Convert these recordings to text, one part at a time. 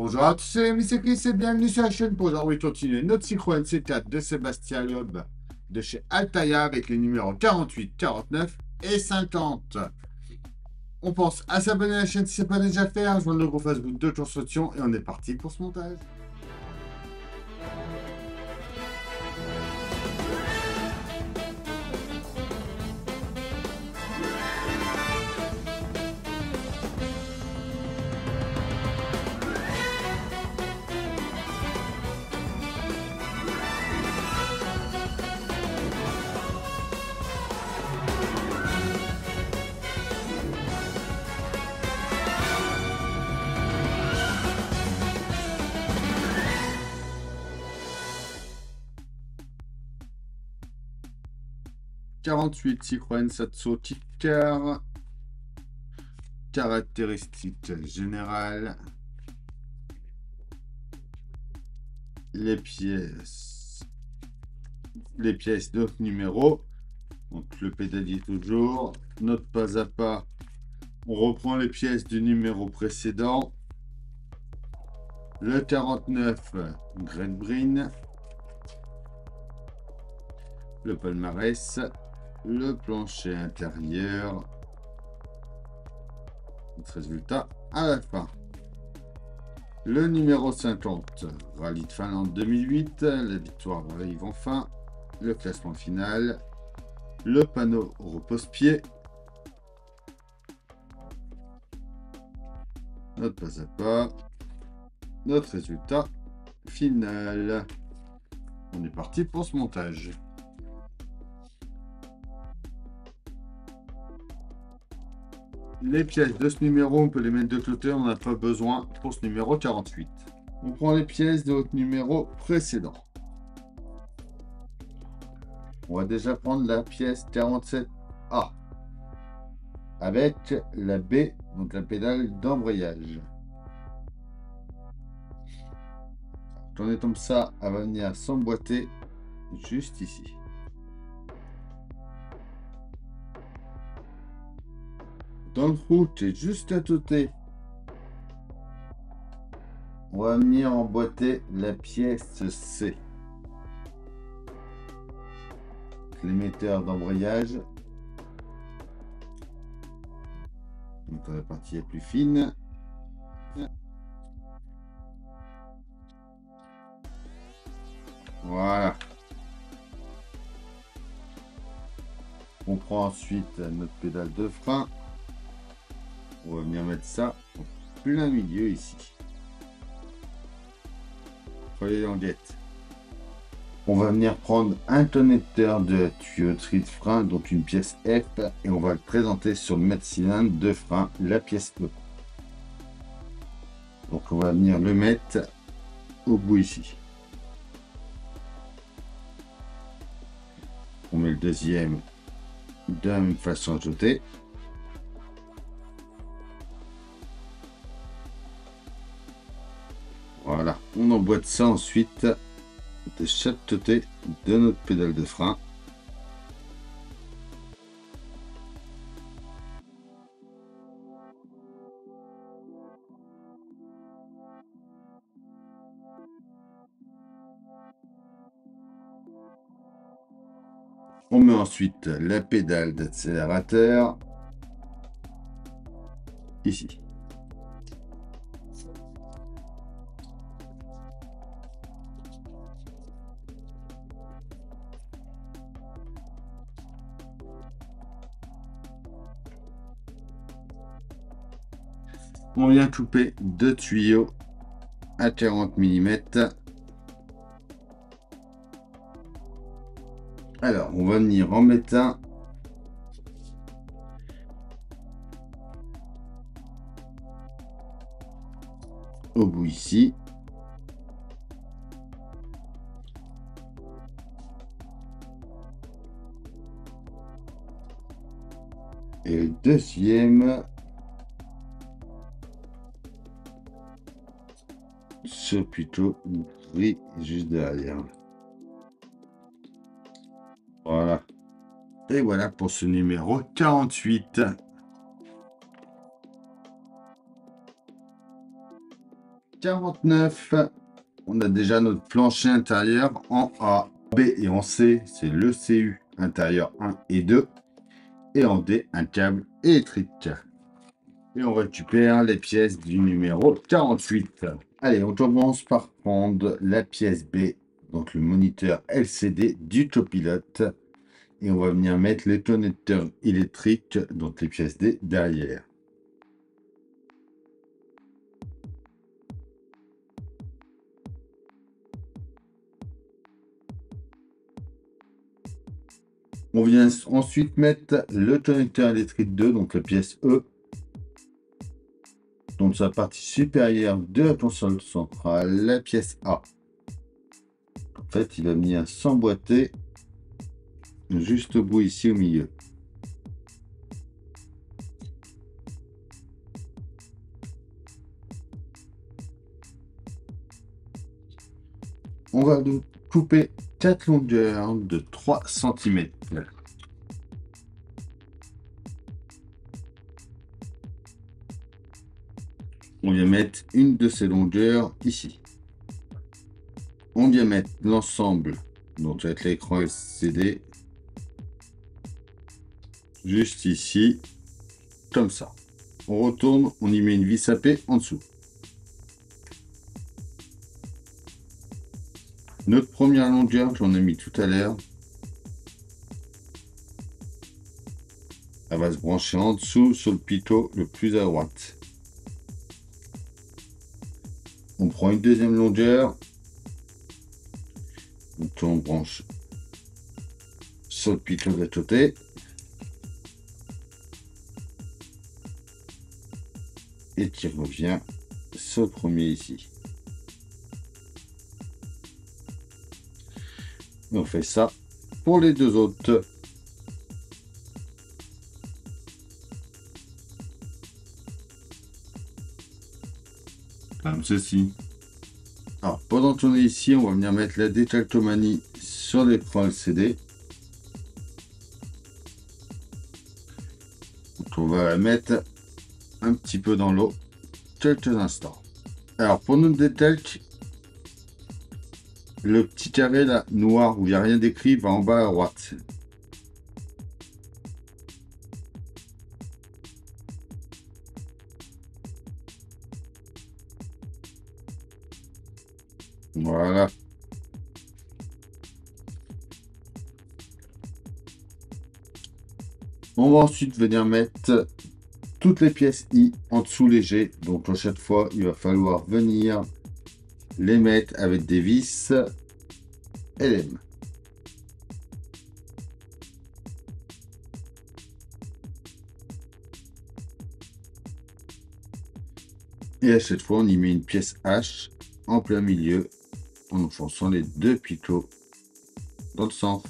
Bonjour à tous, c'est Chris et bienvenue sur la chaîne pour aujourd'hui continuer notre Citroën C4 de Sébastien Loeb de chez Altaïa avec les numéros 48, 49 et 50. On pense à s'abonner à la chaîne si ce n'est pas déjà fait, à rejoindre le groupe Facebook de construction et on est parti pour ce montage. « 48 Citroën Saxo Ticker. Caractéristiques générales. Les pièces de notre numéro. Donc le pédalier toujours. Note pas à pas. On reprend les pièces du numéro précédent. Le 49 Great Green. Le palmarès. Le plancher intérieur. Notre résultat à la fin. Le numéro 50, Rallye de Finlande 2008, la victoire arrive enfin, le classement final, le panneau repose-pied, notre pas à pas, notre résultat final. On est parti pour ce montage. Les pièces de ce numéro, on peut les mettre de côté, on n'a pas besoin pour ce numéro 48. On prend les pièces de votre numéro précédent. On va déjà prendre la pièce 47A avec la B, donc la pédale d'embrayage. Quand on est comme ça, elle va venir s'emboîter juste ici. Dans le trou qui est juste à côté, on va venir emboîter la pièce C. L'émetteur d'embrayage. Donc la partie est plus fine. Voilà. On prend ensuite notre pédale de frein. On va venir mettre ça en plein milieu ici. Prenez languette. On va venir prendre un connecteur de tuyauterie de frein, donc une pièce F, et on va le présenter sur le mètre cylindre de frein, la pièce E. Donc on va venir le mettre au bout ici. On met le deuxième de la même façon à jeter. Voilà, on emboîte ça ensuite de chaque côté de notre pédale de frein. On met ensuite la pédale d'accélérateur ici. On vient couper deux tuyaux à 40 mm. Alors, on va venir en mettre un au bout ici. Et le deuxième sur plutôt gris juste derrière. Voilà. Et voilà pour ce numéro 48. 49. On a déjà notre plancher intérieur en A, B et en C. C'est le CU intérieur 1 et 2. Et en D, un câble électrique. Et on récupère les pièces du numéro 48. Allez, on commence par prendre la pièce B, donc le moniteur LCD du copilote. Et on va venir mettre les connecteurs électriques, donc les pièces D, derrière. On vient ensuite mettre le connecteur électrique 2, donc la pièce E, donc sa partie supérieure de la console centrale, la pièce A. En fait, il va venir s'emboîter juste au bout ici au milieu. On va donc couper 4 longueurs de 3 cm. On vient mettre une de ces longueurs ici. On vient mettre l'ensemble, donc avec l'écran LCD, juste ici, comme ça. On retourne, on y met une vis à paix en dessous. Notre première longueur, j'en ai mis tout à l'heure, elle va se brancher en dessous sur le pitot le plus à droite. On prend une deuxième longueur, on branche sur le pitot de côté. Et qui revient sur le premier ici. Et on fait ça pour les deux autres. Comme ceci. Alors, pendant qu'on est ici, on va venir mettre la décalcomanie sur l'écran LCD. Donc, on va la mettre un petit peu dans l'eau quelques instants. Alors, pour notre décalque, le petit carré là, noir, où il n'y a rien d'écrit, va en bas à droite. Voilà. On va ensuite venir mettre toutes les pièces I en dessous léger. Donc à chaque fois, il va falloir venir les mettre avec des vis LM. Et à chaque fois, on y met une pièce H en plein milieu en enfonçant les deux picots dans le centre.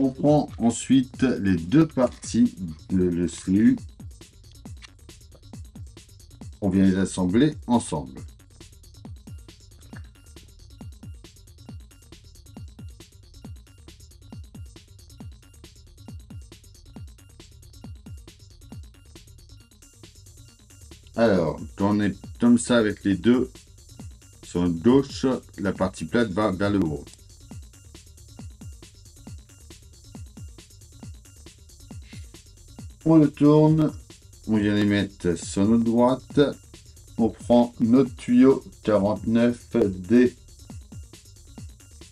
On prend ensuite les deux parties de le CU. On vient les assembler ensemble. Alors, quand on est comme ça avec les deux, sur une gauche, la partie plate va vers le haut. On le tourne, on vient les mettre sur notre droite. On prend notre tuyau 49D.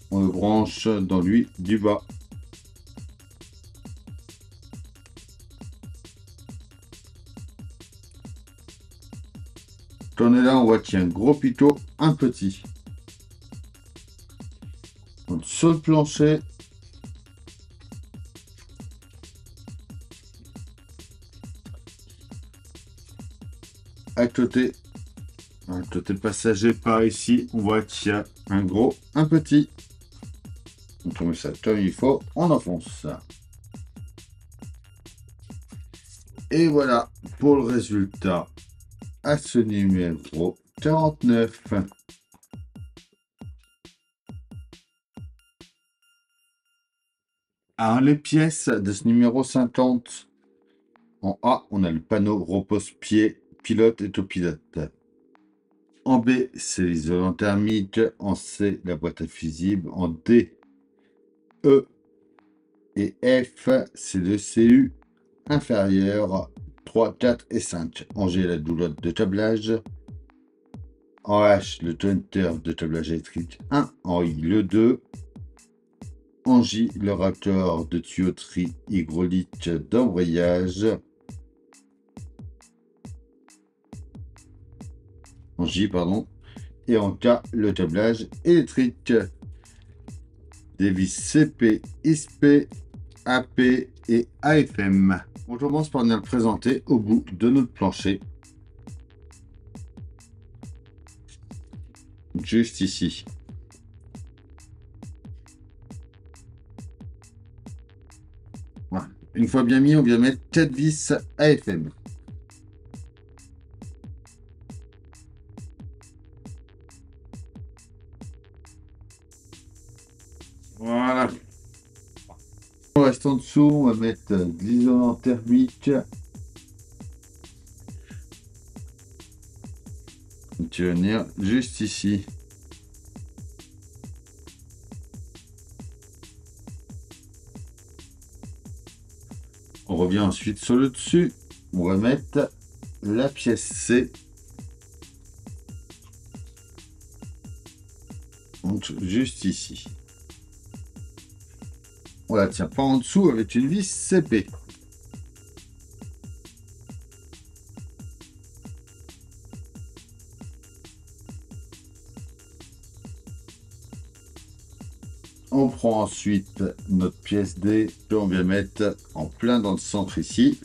On le branche dans lui du bas. Quand on est là, on voit qu'il y a un gros pitot, un petit. Donc, sur le plancher, à côté, Un totem passager par ici. On voit qu'il y a un gros, un petit. On met ça comme il faut. On enfonce ça. Et voilà pour le résultat à ce numéro 49. Alors, les pièces de ce numéro 50. En A, on a le panneau repose-pied, pilote et autopilote. En B, c'est l'isolant thermique. En C, la boîte à fusible. En D, E et F, c'est le CU inférieur 3, 4 et 5. En G, la doulotte de câblage. En H, le jointer de câblage électrique 1. En I, le 2. En J, le raccord de tuyauterie hydraulique d'embrayage. En J, pardon. Et en K, le câblage électrique. Des vis CP, ISP, AP et AFM. On commence par venir le présenter au bout de notre plancher. Juste ici. Voilà. Une fois bien mis, on vient mettre 4 vis AFM. Voilà. On reste en dessous, on va mettre de l'isolant thermique. Tu vas venir juste ici. On revient ensuite sur le dessus. On va mettre la pièce C. Donc, juste ici. On la tient pas en dessous avec une vis CP. On prend ensuite notre pièce D que on vient mettre en plein dans le centre ici.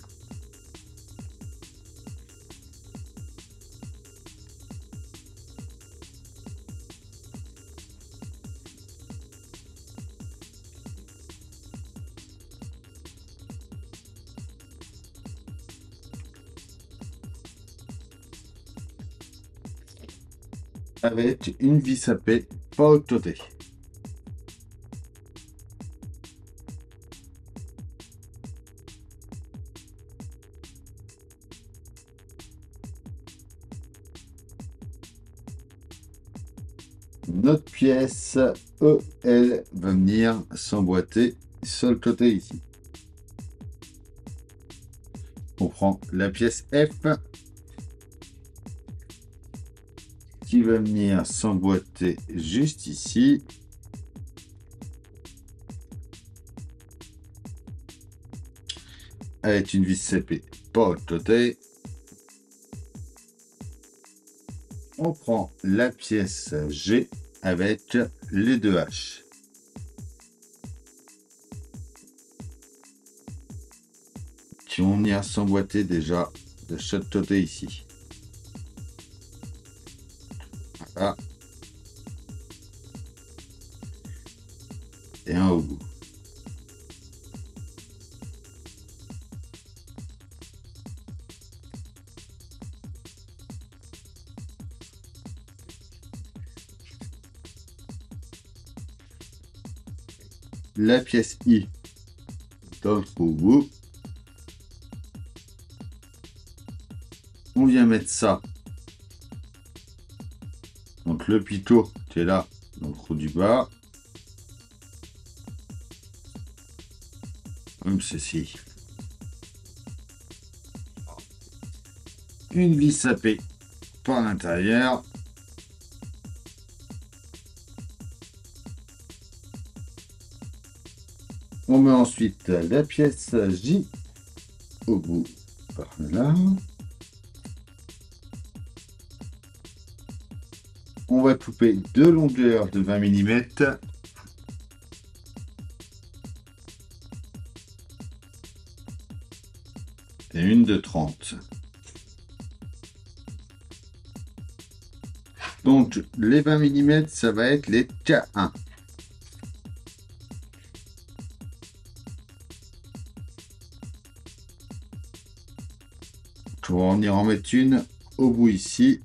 Avec une vis à paix pas au côté. Notre pièce E, elle, va venir s'emboîter sur le côté ici. On prend la pièce F qui va venir s'emboîter juste ici. Avec une vis CP pas au côté. On prend la pièce G avec les deux H. Qui vont venir s'emboîter déjà de chaque côté ici. Voilà. Et un au bout. La pièce I dans le trou au bout. On vient mettre ça. Donc le pitot qui est là dans le trou du bas. Comme ceci. Une vis sapée par l'intérieur. On met ensuite la pièce J au bout par là. On va couper deux longueurs de 20 mm. Et une de 30. Donc, les 20 mm, ça va être les K1. On va en y remettre une au bout ici.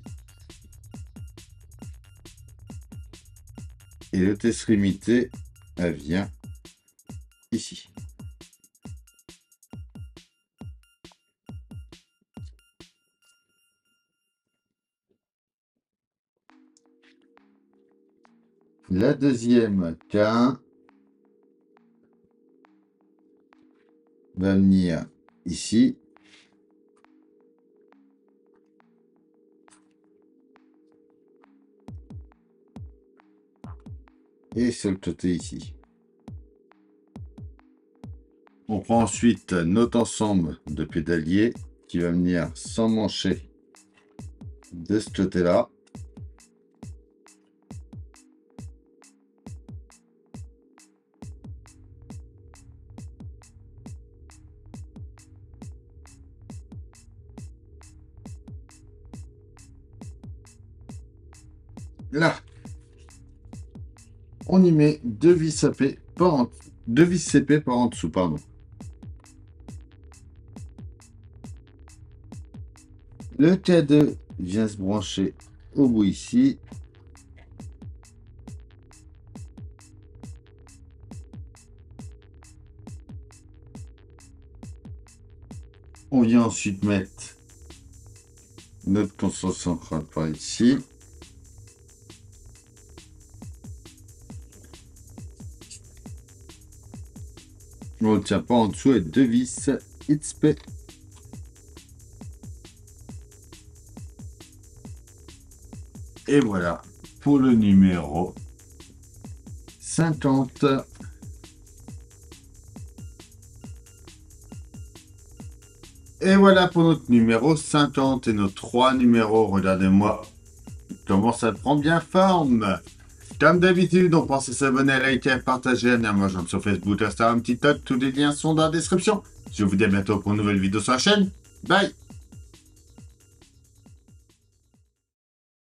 Et l'autre extrémité, elle vient ici. La deuxième K1 va venir ici. Et sur le côté ici. On prend ensuite notre ensemble de pédaliers qui va venir s'emmancher de ce côté-là. Là, on y met deux vis CP par en dessous, pardon. Le K2 vient se brancher au bout ici. On vient ensuite mettre notre console centrale par ici. On ne tient pas en dessous avec deux vis XP. Et voilà pour le numéro 50. Et voilà pour notre numéro 50 et nos 3 numéros. Regardez-moi comment ça prend bien forme. Comme d'habitude, on pense à s'abonner, à liker, à partager, à venir me rejoindre sur Facebook, Instagram, TikTok. Tous les liens sont dans la description. Je vous dis à bientôt pour une nouvelle vidéo sur la chaîne. Bye!